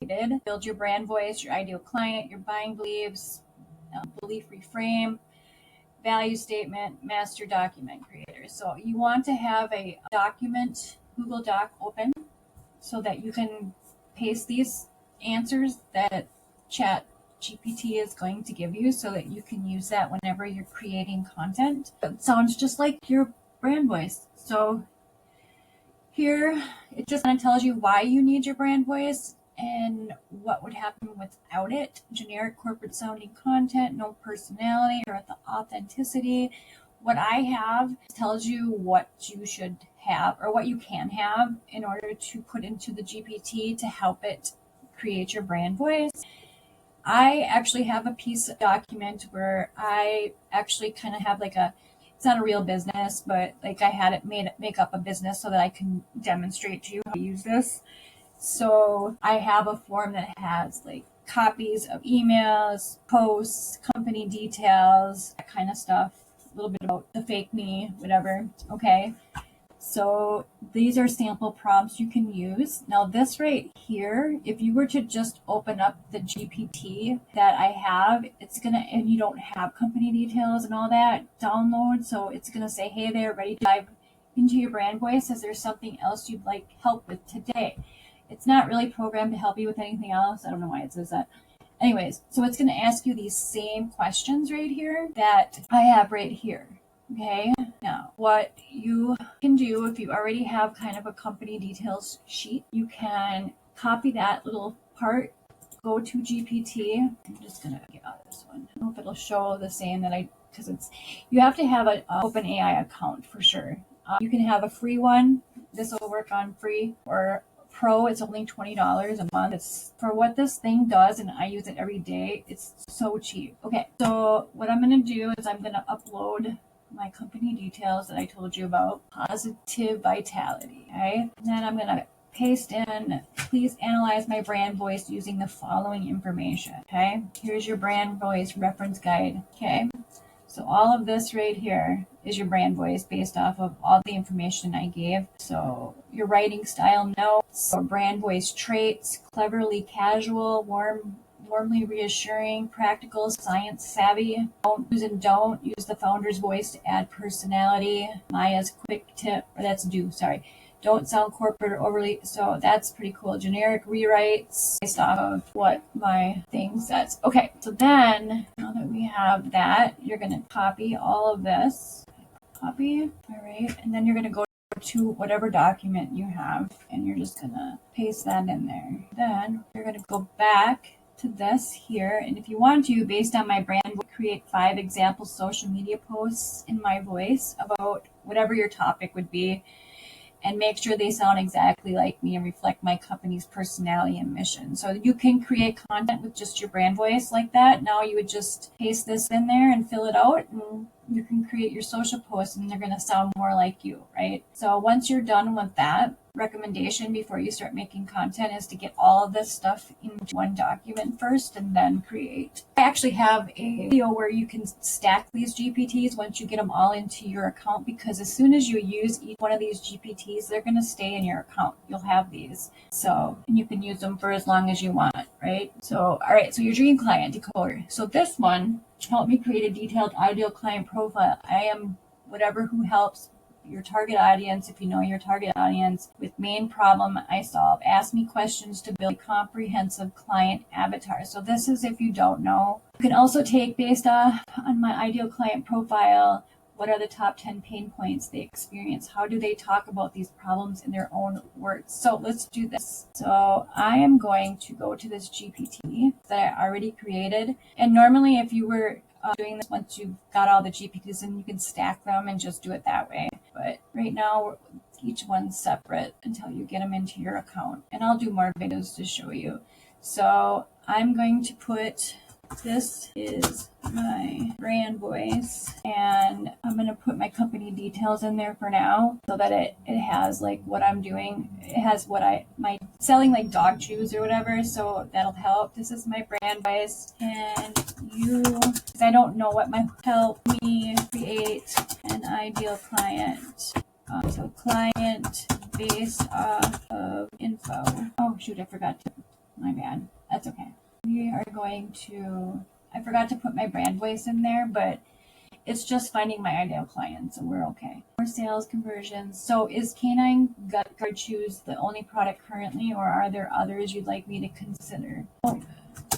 created. Build your brand voice, your ideal client, your buying beliefs, belief reframe, value statement, master document creator. So you want to have a document, Google Doc open so that you can paste these answers that ChatGPT is going to give you so that you can use that whenever you're creating content. It sounds just like your brand voice. So here, it just kind of tells you why you need your brand voice and what would happen without it. Generic corporate sounding content, no personality or authenticity. What I have tells you what you should have or what you can have in order to put into the GPT to help it create your brand voice. I actually have a piece of document where I actually kind of have like it's not a real business, but like I had it make up a business so that I can demonstrate to you how to use this. So I have a form that has like copies of emails, posts, company details, that kind of stuff, a little bit about the fake me, whatever. Okay. So these are sample prompts you can use. Now this right here, if you were to just open up the GPT that I have, it's gonna, and you don't have company details and all that, download. So it's gonna say, hey there, ready to dive into your brand voice. Is there something else you'd like help with today? It's not really programmed to help you with anything else. I don't know why it says that. Anyways, so it's gonna ask you these same questions right here that I have right here. Okay, now what you can do if you already have kind of a company details sheet, you can copy that little part, go to GPT. I'm just gonna get out of this one. I don't know if it'll show the same that because you have to have an OpenAI account for sure. You can have a free one. This will work on free, or Pro. It's only $20 a month. It's for what this thing does, and I use it every day. It's so cheap. Okay, so what I'm gonna do is I'm gonna upload my company details that I told you about, positive vitality. Okay, and then I'm gonna paste in, please analyze my brand voice using the following information. Okay, here's your brand voice reference guide. Okay, so all of this right here is your brand voice based off of all the information I gave. So your writing style notes, so brand voice traits, cleverly casual, warmly reassuring, practical, science savvy. Don't use the founder's voice to add personality. Maya's quick tip, or that's do, sorry. Don't sound corporate or overly, so that's pretty cool. Generic rewrites based off of what my thing says. Okay, so then, now that we have that, you're gonna copy all of this. Copy, all right, and then you're gonna go to whatever document you have, and you're just gonna paste that in there. Then you're gonna go back to this here, and if you want to, based on my brand, create 5 example social media posts in my voice about whatever your topic would be, and make sure they sound exactly like me and reflect my company's personality and mission. So you can create content with just your brand voice like that. Now you would just paste this in there and fill it out, and you can create your social posts, and they're going to sound more like you, right? So once you're done with that, recommendation before you start making content is to get all of this stuff into one document first and then create. I actually have a video where you can stack these GPTs once you get them all into your account, because as soon as you use each one of these GPTs, they're going to stay in your account. You'll have these. So, and you can use them for as long as you want, right? So, all right, so your dream client decoder. So this one helped me create a detailed ideal client profile. I am whatever who helps your target audience, if you know your target audience, with main problem I solve. Ask me questions to build a comprehensive client avatar. So this is if you don't know. You can also take based off on my ideal client profile, what are the top 10 pain points they experience? How do they talk about these problems in their own words? So let's do this. So I am going to go to this GPT that I already created. And normally if you were doing this once you've got all the GPTs, and you can stack them and just do it that way. But right now, each one's separate until you get them into your account. And I'll do more videos to show you. So I'm going to put, this is my brand voice, and I'm going to put my company details in there for now so that it has like what I'm doing. It has what my selling like dog chews or whatever, so that'll help. This is my brand voice, and because I don't know what might help me create an ideal client. So client based off of info. Oh shoot, I forgot to My bad. That's okay. We are going to, I forgot to put my brand voice in there, but it's just finding my ideal client, so we're okay. More sales conversions. So is canine gut guard chews the only product currently, or are there others you'd like me to consider? Oh,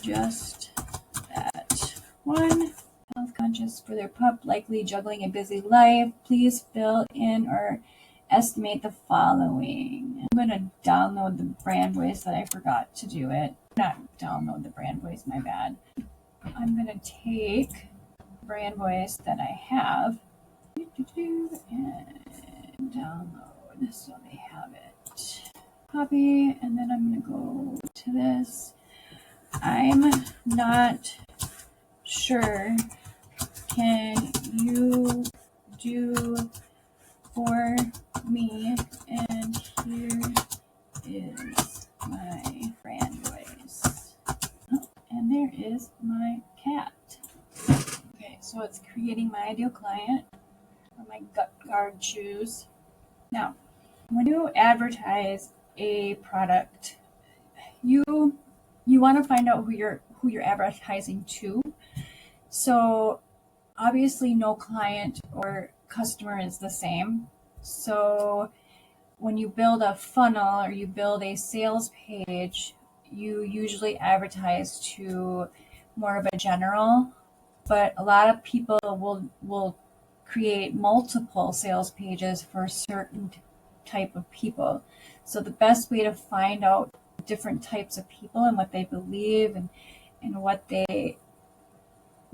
just that one. Health conscious for their pup, likely juggling a busy life. Please fill in or estimate the following. I'm going to download the brand voice that I forgot to do it. Not download the brand voice, my bad. I'm going to take brand voice that I have and download so they have it. Copy, and then I'm going to go to this. I'm not sure. Can you do for me? And here is my brand voice. Oh, and there is my cat. Okay, so it's creating my ideal client for my gut guard chews. Now, when you advertise a product, you want to find out who you're advertising to. So obviously no client or customer is the same. So when you build a funnel or you build a sales page, you usually advertise to more of a general, but a lot of people will create multiple sales pages for certain type of people. So the best way to find out different types of people and what they believe and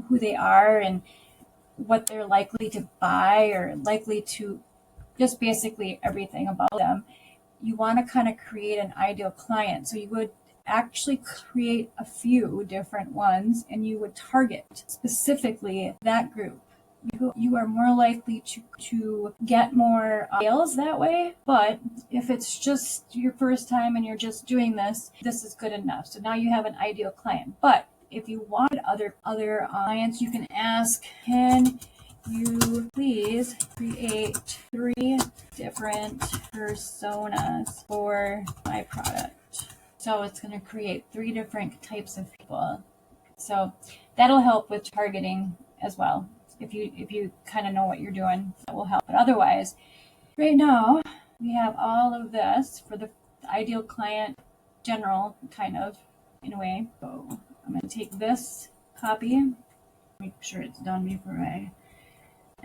who they are and what they're likely to buy or likely to just basically everything about them, you want to kind of create an ideal client. So you would actually create a few different ones and you would target specifically that group. You are more likely to get more sales that way. But if it's just your first time and you're just doing this is good enough. So now you have an ideal client. But if you want other clients, you can ask, can you please create 3 different personas for my product? So it's going to create 3 different types of people. So that'll help with targeting as well. If you kind of know what you're doing, that will help. But otherwise, right now we have all of this for the ideal client, general kind of in a way. So I'm going to take this copy, make sure it's done before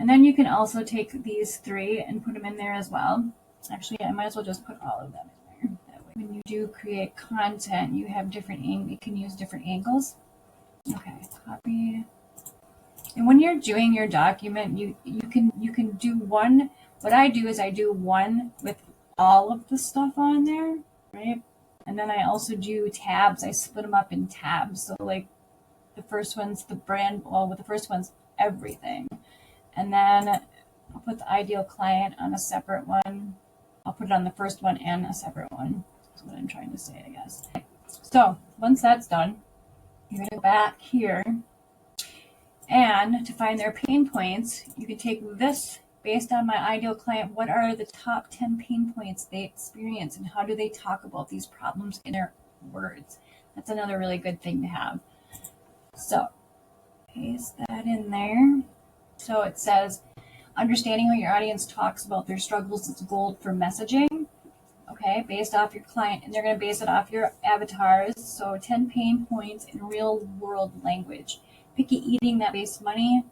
and then you can also take these 3 and put them in there as well. Actually, I might as well just put all of them in there. That way, when you do create content, you have different you can use different angles. Okay, copy. And when you're doing your document, you can do one. What I do is I do one with all of the stuff on there, right? And then I also do tabs. I split them up in tabs. So like the first one's the brand. Well, with the first one's everything. And then I'll put the ideal client on a separate one. I'll put it on the first one and a separate one. That's what I'm trying to say, I guess. So once that's done, you're going to go back here. And to find their pain points, you can take this based on my ideal client. What are the top 10 pain points they experience and how do they talk about these problems in their words? That's another really good thing to have. So paste that in there. So it says, understanding how your audience talks about their struggles is gold for messaging. Okay, based off your client, and they're going to base it off your avatars. So 10 pain points in real world language. Picky eating that wastes money.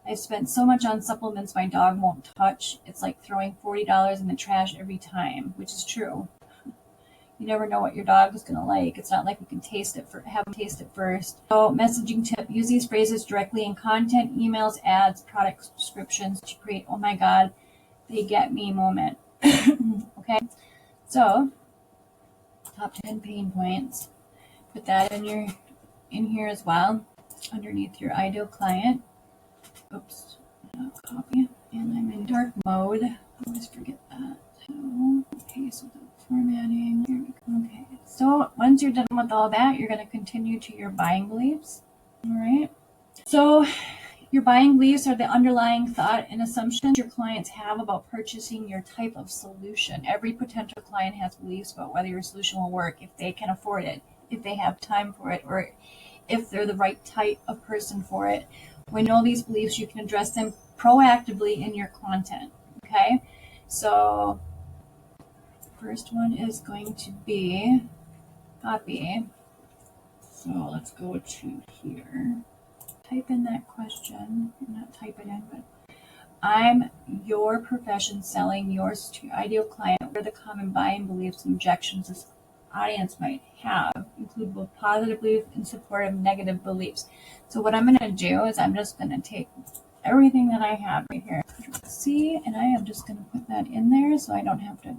I've spent so much on supplements my dog won't touch. It's like throwing $40 in the trash every time, which is true. You never know what your dog is going to like. It's not like we can have them taste it first. So messaging tip, use these phrases directly in content, emails, ads, product descriptions to create, oh my God, they get me moment. Okay, so top 10 pain points. Put that in here as well, underneath your ideal client. Oops, copy. And I'm in dark mode. I always forget that. So, okay, so the formatting. Here we go. Okay, so once you're done with all that, you're going to continue to your buying beliefs. All right. So your buying beliefs are the underlying thought and assumptions your clients have about purchasing your type of solution. Every potential client has beliefs about whether your solution will work if they can afford it. if they have time for it, or if they're the right type of person for it. When you know these beliefs, you can address them proactively in your content. Okay, so first one is going to be copy. So let's go to here. Type in that question. Not type it in, but I'm your profession selling yours to your ideal client. What are the common buying beliefs and objections this audience might have? Include both positive beliefs and supportive negative beliefs. So what I'm going to do is I'm just going to take everything that I have right here, C, and I am just going to put that in there so I don't have to.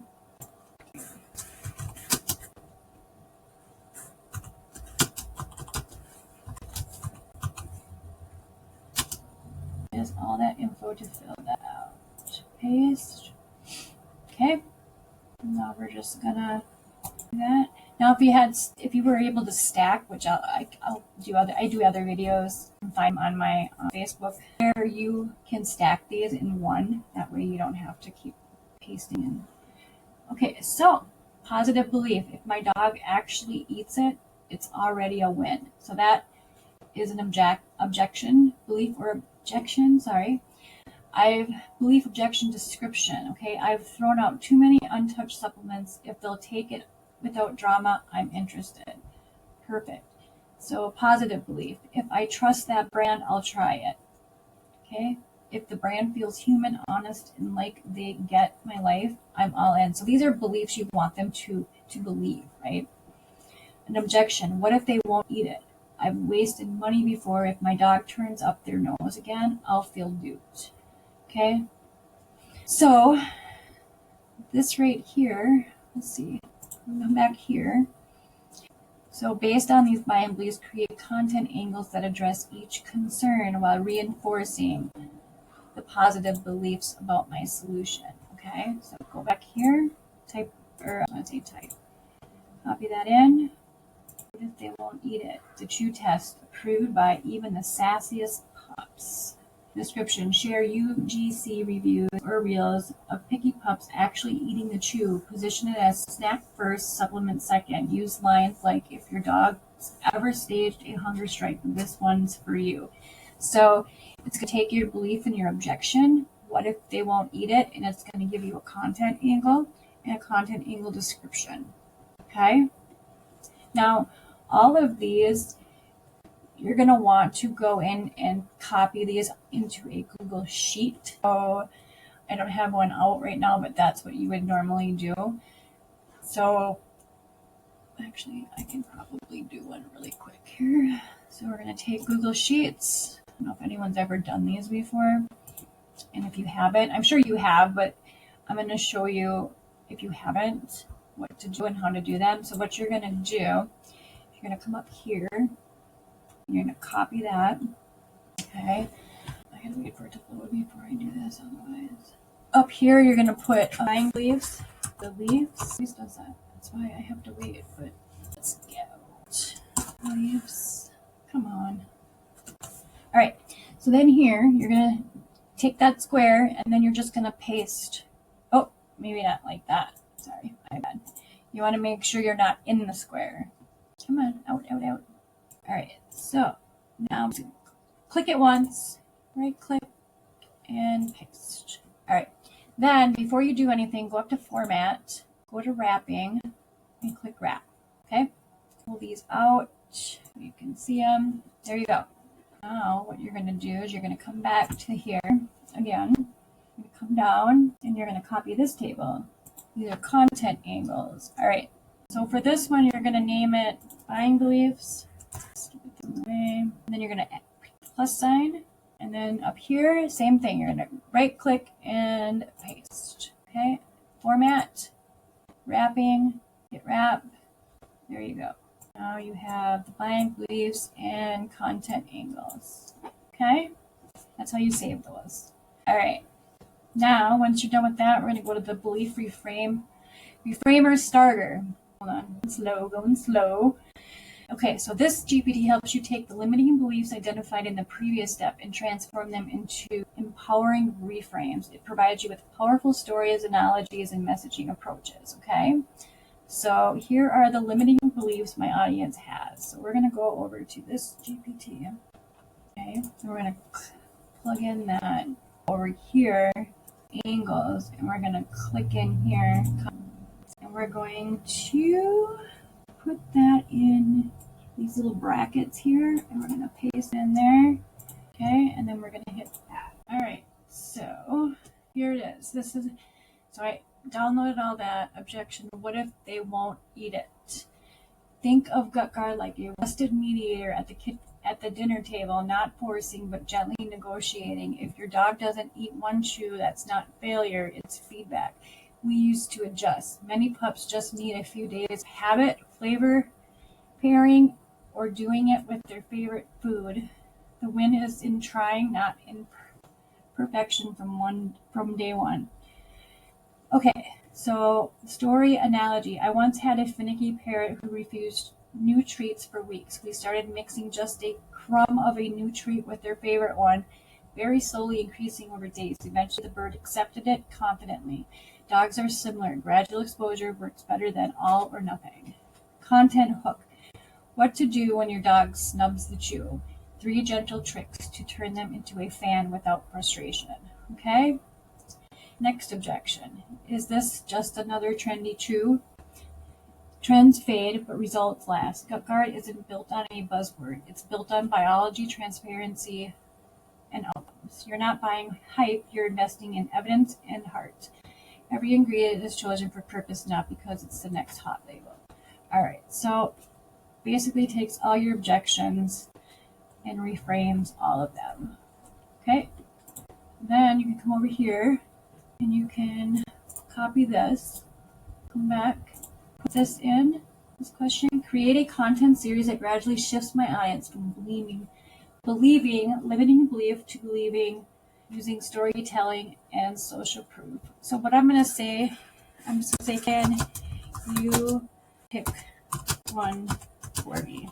There's all that info to fill that out. Paste. Okay. Now we're just gonna do that. Now, if you were able to stack, which I'll do I do other videos and find them on my Facebook, where you can stack these in one. That way you don't have to keep pasting in. Okay, so positive belief. If my dog actually eats it, it's already a win. So that is an objection, belief or objection, sorry. Belief objection description. Okay, I've thrown out too many untouched supplements. If they'll take it without drama, I'm interested. Perfect. So positive belief. If I trust that brand, I'll try it. Okay. If the brand feels human, honest, and like they get my life, I'm all in. So these are beliefs you want them to believe, right? An objection. What if they won't eat it? I've wasted money before. If my dog turns up their nose again, I'll feel duped. Okay. So this right here, let's see, come back here. So based on these buying beliefs, create content angles that address each concern while reinforcing the positive beliefs about my solution. Okay, so go back here, type, or I'm going to say type, copy that in. If they won't eat it, the chew test approved by even the sassiest pups. Description, share UGC reviews or reels of picky pups actually eating the chew. Position it as snack first, supplement second. Use lines like, if your dog's ever staged a hunger strike, this one's for you. So it's going to take your belief and your objection. What if they won't eat it? And it's going to give you a content angle and a content angle description. Okay? Now, all of these, you're going to want to go in and copy these into a Google Sheet. So I don't have one out right now, but that's what you would normally do. So actually, I can probably do one really quick here. So we're going to take Google Sheets. I don't know if anyone's ever done these before. And if you haven't, I'm sure you have, but I'm going to show you, if you haven't, what to do and how to do them. So what you're going to do, you're going to come up here. You're going to copy that. Okay. I have to wait for it to load before I do this, otherwise. Up here, you're going to put buying beliefs. Beliefs. This does that. That's why I have to wait, but let's get beliefs. Come on. All right. So then here, you're going to take that square, and then you're just going to paste. Oh, maybe not like that. Sorry, my bad. You want to make sure you're not in the square. Come on. Out, out, out. All right, so now I'm going to click it once, right click, and paste. All right, then before you do anything, go up to Format, go to Wrapping, and click Wrap. Okay, pull these out. You can see them. There you go. Now what you're going to do is you're going to come back to here again. You're going to come down, and you're going to copy this table. These are content angles. All right, so for this one, you're going to name it Buying Beliefs. And then you're going to add plus sign, and then up here, same thing. You're going to right click and paste. Okay, Format, Wrapping, hit Wrap. There you go. Now you have the buying beliefs and content angles. Okay, that's how you save those. All right, now once you're done with that, we're going to go to the belief reframer starter. Hold on, going slow. Okay, so this GPT helps you take the limiting beliefs identified in the previous step and transform them into empowering reframes. It provides you with powerful stories, analogies, and messaging approaches, okay? So here are the limiting beliefs my audience has. So we're going to go over to this GPT. Okay, so we're going to plug in that over here, angles, and we're going to click in here, and we're going to put that in these little brackets here, and we're going to paste in there. Okay, and then we're going to hit that. All right, so here it is. So I downloaded all that. Objection: what if they won't eat it? Think of gut guard like a trusted mediator at the dinner table, not forcing but gently negotiating. If your dog doesn't eat one chew, that's not failure, it's feedback. We used to adjust. Many pups just need a few days of habit, flavor, pairing, or doing it with their favorite food. The win is in trying, not in perfection from day one. Okay, so story analogy. I once had a finicky parrot who refused new treats for weeks. We started mixing just a crumb of a new treat with their favorite one, very slowly increasing over days. Eventually, the bird accepted it confidently. Dogs are similar. Gradual exposure works better than all or nothing. Content hook. What to do when your dog snubs the chew. 3 gentle tricks to turn them into a fan without frustration. Okay? Next objection. Is this just another trendy chew? Trends fade, but results last. Gut guard isn't built on a buzzword. It's built on biology, transparency, and outcomes. You're not buying hype, you're investing in evidence and heart. Every ingredient is chosen for purpose, not because it's the next hot label. All right, so basically takes all your objections and reframes all of them. Okay, then you can come over here and you can copy this, come back, put this in, this question, create a content series that gradually shifts my audience from believing, limiting belief to believing, using storytelling and social proof. So what I'm going to say, I'm just going to say, can you pick one for me?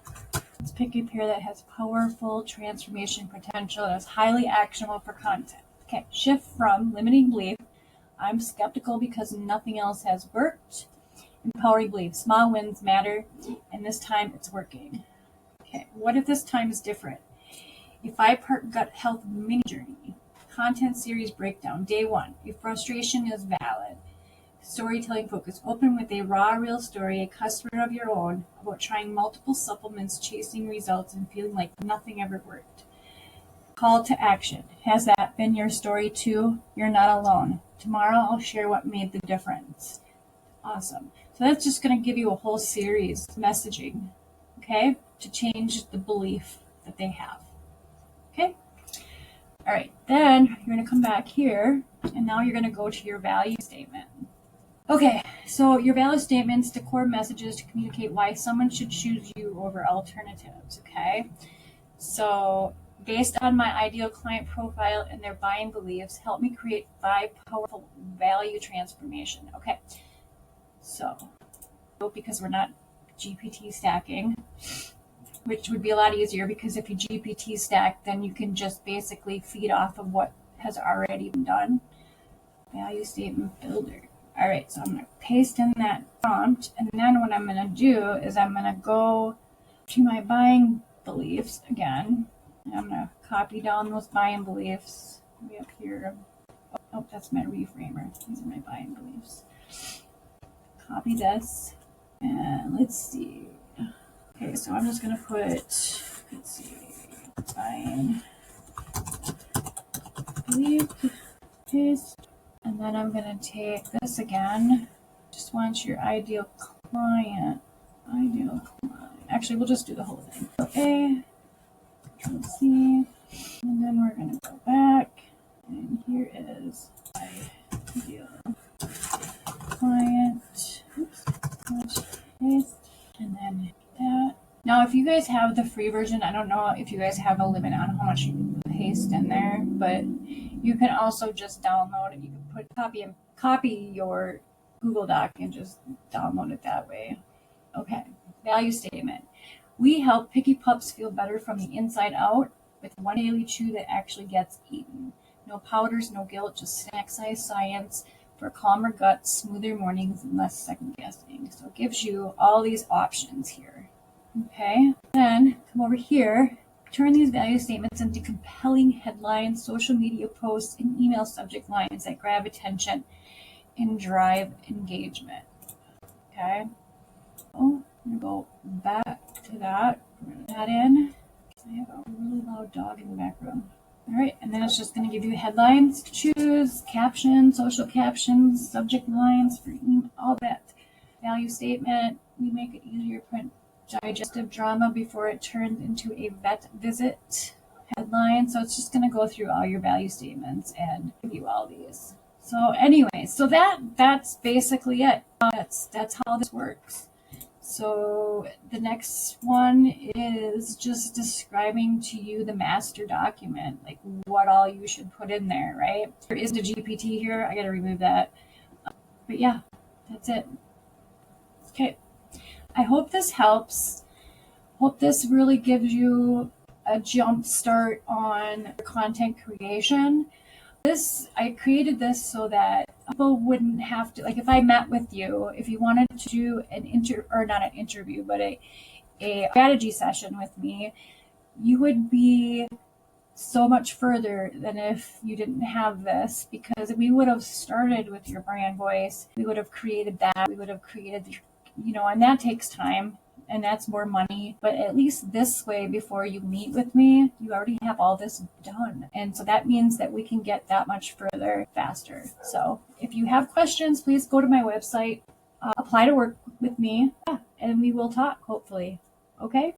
Let's pick a pair that has powerful transformation potential and is highly actionable for content. Okay, shift from limiting belief, I'm skeptical because nothing else has worked. Empowering belief, small wins matter, and this time it's working. Okay, what if this time is different? A 5-part gut health mini journey. Content series breakdown. Day 1, if frustration is valid. Storytelling focus. Open with a raw, real story, a customer of your own, about trying multiple supplements, chasing results, and feeling like nothing ever worked. Call to action. Has that been your story too? You're not alone. Tomorrow I'll share what made the difference. Awesome. So that's just going to give you a whole series messaging, okay, to change the belief that they have. Okay? All right. Then you're going to come back here, and now you're going to go to your value statement. Okay, so your value statements, the core messages to communicate why someone should choose you over alternatives, okay? So based on my ideal client profile and their buying beliefs, help me create 5 powerful value transformation. Okay, so because we're not GPT stacking, which would be a lot easier because if you GPT stack, then you can just basically feed off of what has already been done. Value statement builder. All right, so I'm going to paste in that prompt, and then what I'm going to do is I'm going to go to my buying beliefs again. And I'm going to copy down those buying beliefs way up here. Oh, that's my reframer. These are my buying beliefs. Copy this, and let's see. Okay, so I'm just going to put, let's see, buying belief, paste. And then I'm going to take this again. Just want your ideal client. Actually, we'll just do the whole thing. A, Control C, and then we're going to go back. And here is my ideal client. Oops. Paste. And then that. Now, if you guys have the free version, I don't know if you guys have a limit on how much you can paste in there, but you can also just download it. You can copy your Google Doc and just download it that way. Okay, value statement. We help picky pups feel better from the inside out with one daily chew that actually gets eaten. No powders, no guilt, just snack size science. for calmer guts, smoother mornings, and less second guessing. So it gives you all these options here. Okay, then come over here, turn these value statements into compelling headlines, social media posts, and email subject lines that grab attention and drive engagement. Okay, oh, I'm gonna go back to that, put that in. I have a really loud dog in the background. All right, and then it's just going to give you headlines to choose, captions, social captions, subject lines for all that. Value statement, we make it easier to print digestive drama before it turns into a vet visit headline. So it's just going to go through all your value statements and give you all these. So anyway, so that's basically it. That's how this works. So the next one is just describing to you the master document, like what all you should put in there, right? There is a GPT here. I got to remove that. But yeah, that's it. Okay. I hope this helps. Hope this really gives you a jump start on content creation. I created this so that people wouldn't have to, like if I met with you, if you wanted to do not an interview, but a strategy session with me, you would be so much further than if you didn't have this, because we would have started with your brand voice. We would have created that. We would have created, and that takes time. And that's more money. But at least this way, before you meet with me, you already have all this done. And so that means that we can get that much further faster. So if you have questions, please go to my website, apply to work with me, and we will talk, hopefully. Okay?